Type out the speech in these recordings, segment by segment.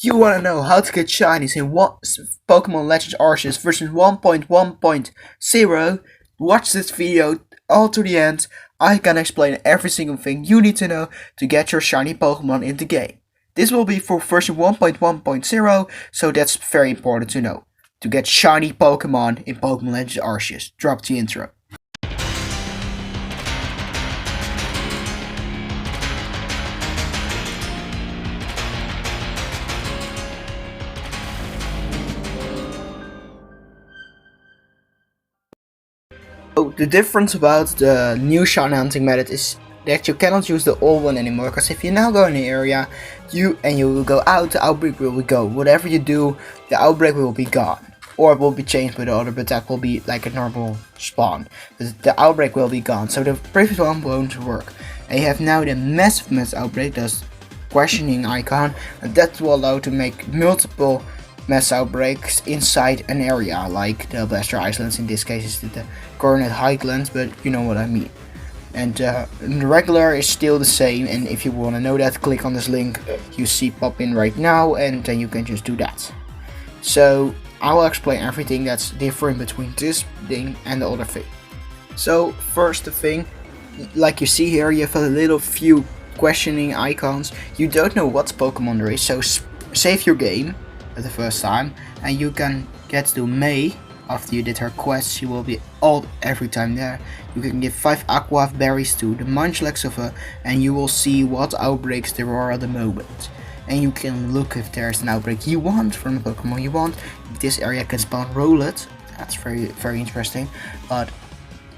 You wanna know how to get shinies in Pokémon Legends Arceus version 1.1.0? Watch this video all to the end. I can explain every single thing you need to know to get your shiny Pokémon in the game. This will be for version 1.1.0, so that's very important to know. To get shiny Pokémon in Pokémon Legends Arceus. Drop the intro. So the difference about the new shiny hunting method is that you cannot use the old one anymore, because if you now go in the area, you will go out, the outbreak will go. Whatever you do, the outbreak will be gone. Or it will be changed by the other, but that will be like a normal spawn. The outbreak will be gone, so the previous one won't work. And you have now the massive outbreak, that's questioning icon, and that will allow to make multiple mass outbreaks inside an area, like the Blaster Islands. In this case, it's the Coronet Highlands, but you know what I mean. And the regular is still the same, and if you want to know that, click on this link you see pop in right now, and then you can just do that. So I will explain everything that's different between this thing and the other thing. So first, the thing, like you see here, you have a little few questioning icons. You don't know what Pokemon there is, so save your game the first time, and you can get to May. After you did her quest, she will be all every time there. You can give 5 aqua berries to the Munchlax of her, and you will see what outbreaks there are at the moment. And you can look if there's an outbreak you want from the Pokemon you want. This area can spawn Rowlet. That's very interesting. But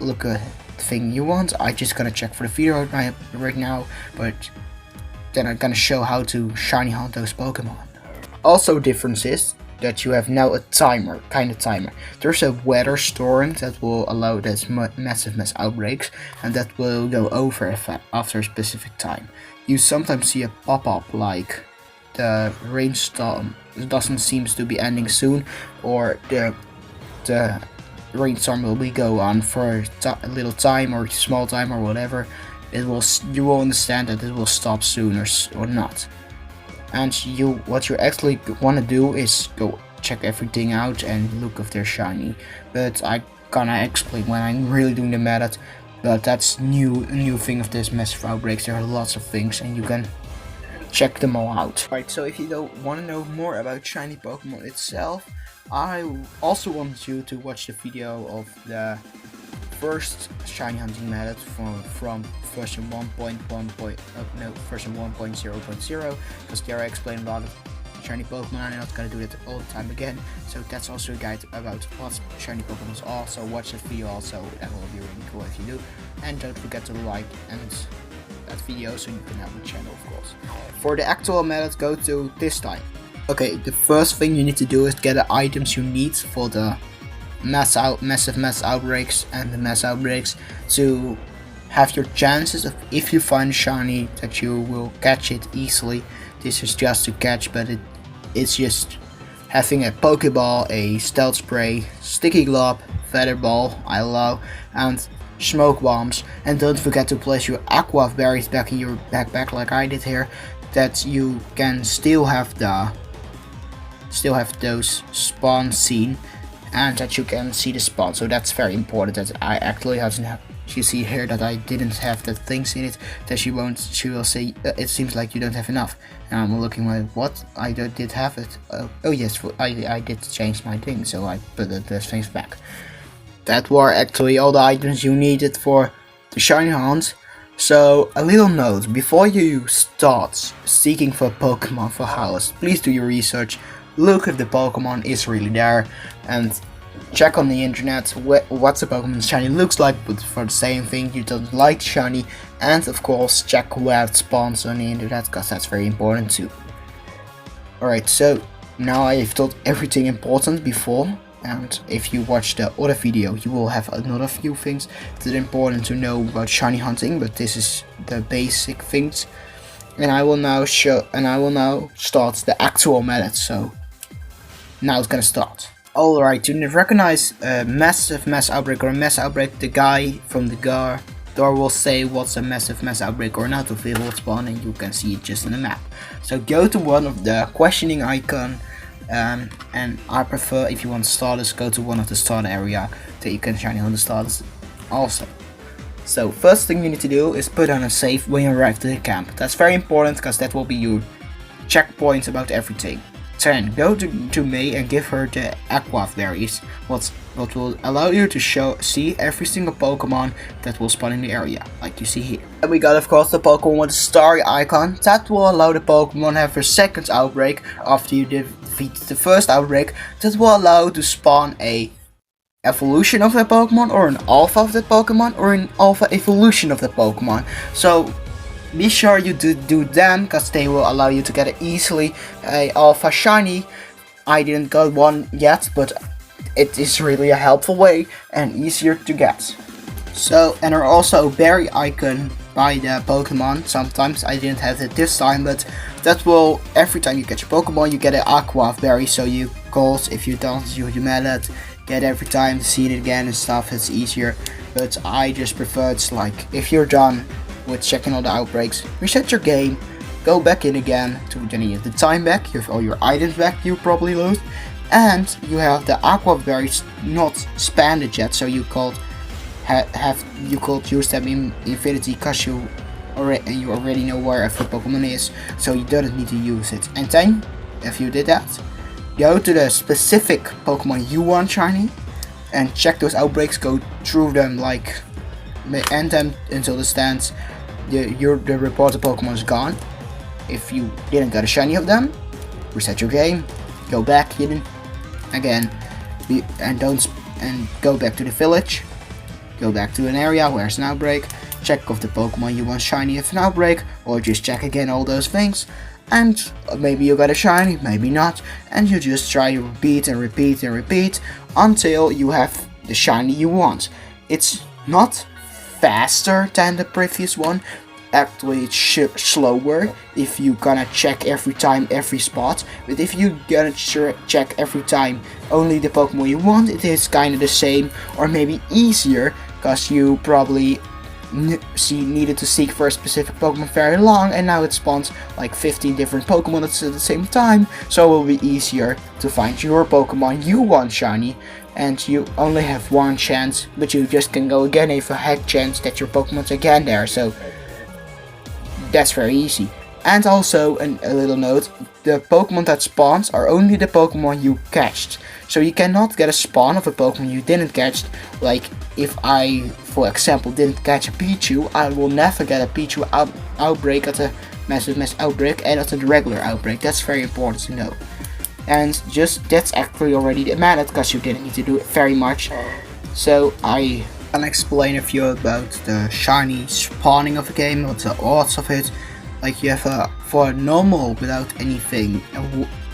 look at the thing you want. I just gonna check for the video right now, but then I'm gonna show how to shiny hunt those Pokemon. Also, difference is that you have now a timer, kind of timer. There's a weather storm that will allow this massive outbreaks, and that will go over after a specific time. You sometimes see a pop-up like the rainstorm doesn't seem to be ending soon, or the rainstorm will go on for a little time or small time or whatever. You will understand that it will stop soon or not. And what you actually want to do is go check everything out and look if they're shiny. But I gonna explain when I'm really doing the method. But that's a new thing of this massive outbreaks. There are lots of things, and you can check them all out. Right, so if you don't want to know more about shiny Pokemon itself, I also want you to watch the video of the first shiny hunting method from version 1.0.0, because there I explain a lot of shiny Pokemon. I'm not gonna do that all the time again, so that's also a guide about what shiny Pokemon are. So watch that video also, that will be really cool if you do. And don't forget to like and that video so you can help the channel, of course. For the actual method, go to this time. Okay, the first thing you need to do is get the items you need for the massive mass outbreaks and the mass outbreaks, to have your chances of, if you find shiny, that you will catch it easily. This is just to catch, but it's just having a Pokeball, a Stealth Spray, Sticky Glob, Feather Ball, I allow, and Smoke Bombs. And don't forget to place your Aqua Berries back in your backpack like I did here, that you can still have those spawn seen, and that you can see the spawn. So that's very important, that I actually hasn't have. You see here that I didn't have the things in it, that she will say it seems like you don't have enough. And I'm looking like, what, I did have it. Oh yes, I did change my thing, so I put those things back. That were actually all the items you needed for the shiny hunt. So a little note, before you start seeking for Pokemon for house, please do your research. Look if the Pokemon is really there, and check on the internet what the Pokemon shiny looks like, but for the same thing you don't like shiny. And of course check where it spawns on the internet, because that's very important too. Alright, so now I've told everything important before, and if you watch the other video you will have another few things that are important to know about shiny hunting, but this is the basic things. And I will now start the actual method, so now it's gonna start. Alright, to recognize a massive mass outbreak or a mass outbreak, the guy from the GAR door will say what's a massive mass outbreak or not, if it will spawn, and you can see it just in the map. So go to one of the questioning icon, and I prefer, if you want starters, go to one of the starter area that you can shiny on the starters also. So first thing you need to do is put on a save when you arrive to the camp. That's very important because that will be your checkpoint about everything. Then go to May and give her the aqua berries, what will allow you to see every single Pokemon that will spawn in the area, like you see here. And we got of course the Pokemon with the starry icon. That will allow the Pokemon to have a second outbreak after you defeat the first outbreak. That will allow to spawn a evolution of that Pokemon, or an alpha of that Pokemon, or an alpha evolution of that Pokemon. So be sure you do them, because they will allow you to get easily a alpha shiny. I didn't got one yet, but it is really a helpful way and easier to get. So, and there are also berry icon by the Pokemon. Sometimes I didn't have it this time, but that will, every time you catch a Pokemon you get an aqua berry, so you calls, if you don't, you met it, get every time to see it again and stuff. It's easier, but I just prefer, it's like, if you're done with checking all the outbreaks, reset your game, go back in again to then you have the time back, you have all your items back you probably lost, and you have the aqua berries not expanded yet, so you could use them in Infinity, because you already know where every Pokemon is, so you don't need to use it. And then, if you did that, go to the specific Pokemon you want shiny and check those outbreaks, go through them, like end them until the stands the reported Pokemon is gone. If you didn't get a shiny of them, reset your game, go back hidden again, and go back to the village, go back to an area where it's an outbreak, check if the Pokemon you want shiny have an outbreak, or just check again all those things, and maybe you got a shiny, maybe not, and you just try to repeat and repeat and repeat until you have the shiny you want. It's not faster than the previous one, actually it's slower if you gonna check every time every spot, but if you gonna check every time only the Pokemon you want, it is kinda the same, or maybe easier, because you probably needed to seek for a specific Pokemon very long, and now it spawns like 15 different Pokemon at the same time, so it will be easier to find your Pokemon you want shiny, and you only have one chance, but you just can go again if a heck chance that your Pokemon's again there, so that's very easy. And also a little note, the Pokemon that spawns are only the Pokemon you catched, so you cannot get a spawn of a Pokemon you didn't catch. Like if I, for example, didn't catch a Pichu, I will never get a Pichu outbreak at a massive mass outbreak and at a regular outbreak. That's very important to know. And just that's actually already added, because you didn't need to do it very much. So I can explain a few about the shiny spawning of the game, what's the odds of it. Like you have for normal without anything,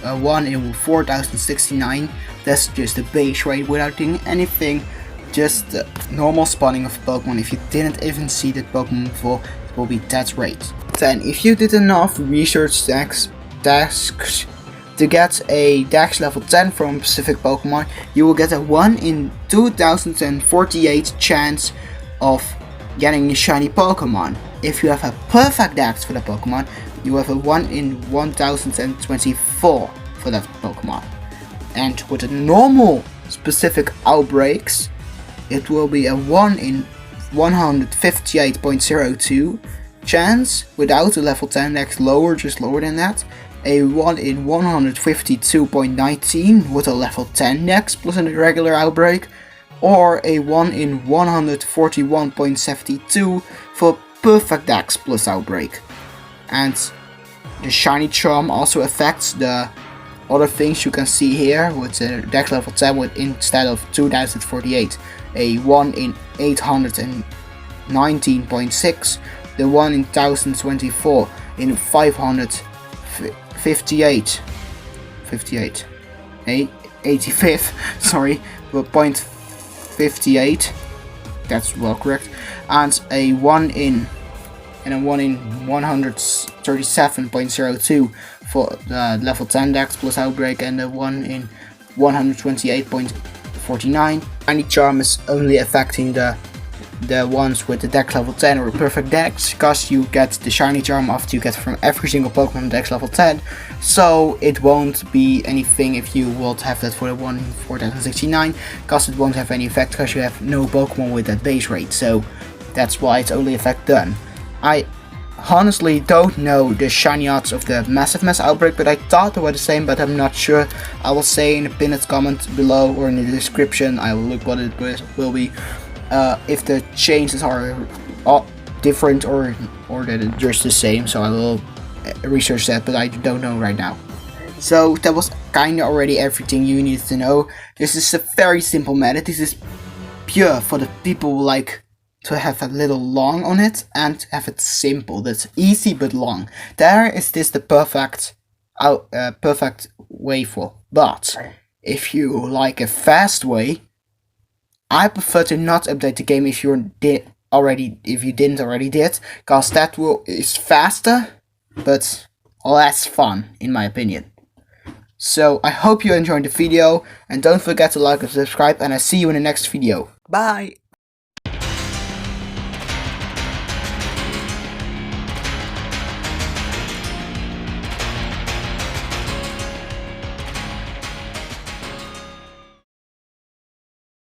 a 1 in 4069, that's just the base rate without doing anything, just the normal spawning of Pokemon. If you didn't even see that Pokemon before, it will be that rate. Then if you did enough research tasks to get a Dex level 10 from a specific Pokemon, you will get a 1 in 2048 chance of getting a shiny Pokemon. If you have a perfect Dex for the Pokemon, you have a 1 in 1024 for that Pokemon. And with the normal specific outbreaks, it will be a 1 in 158.02 chance without a level 10 Dex, just lower than that. A 1 in 152.19 with a level 10 Dex plus a regular outbreak, or a 1 in 141.72 for perfect Dex plus outbreak. And the shiny charm also affects the other things you can see here, with the Dex level 10 with, instead of 2048, a 1 in 819.6, the 1 in 1024 in 558, 85th, sorry, 0.58, that's well correct, and a 1 in 137.02 for the level 10 Dex plus outbreak, and a 1 in 128.49. Shiny charm is only affecting the the ones with the dex level 10 or perfect dex, because you get the shiny charm after you get from every single Pokemon dex level 10, so it won't be anything if you would have that for the one 4069, because it won't have any effect because you have no Pokemon with that base rate, so that's why it's only effect done. I honestly don't know the shiny odds of the massive mass outbreak, but I thought they were the same, but I'm not sure. I will say in the pinned comment below or in the description, I will look what it will be, if the changes are different or that it's just the same, so I will research that, but I don't know right now. So that was kinda already everything you needed to know. This is a very simple method. This is pure for the people who like to have a little long on it and have it simple. That's easy but long. There is this the perfect way for. But if you like a fast way, I prefer to not update the game if you didn't already did, cause that is faster but less fun in my opinion. So I hope you enjoyed the video and don't forget to like and subscribe, and I see you in the next video. Bye!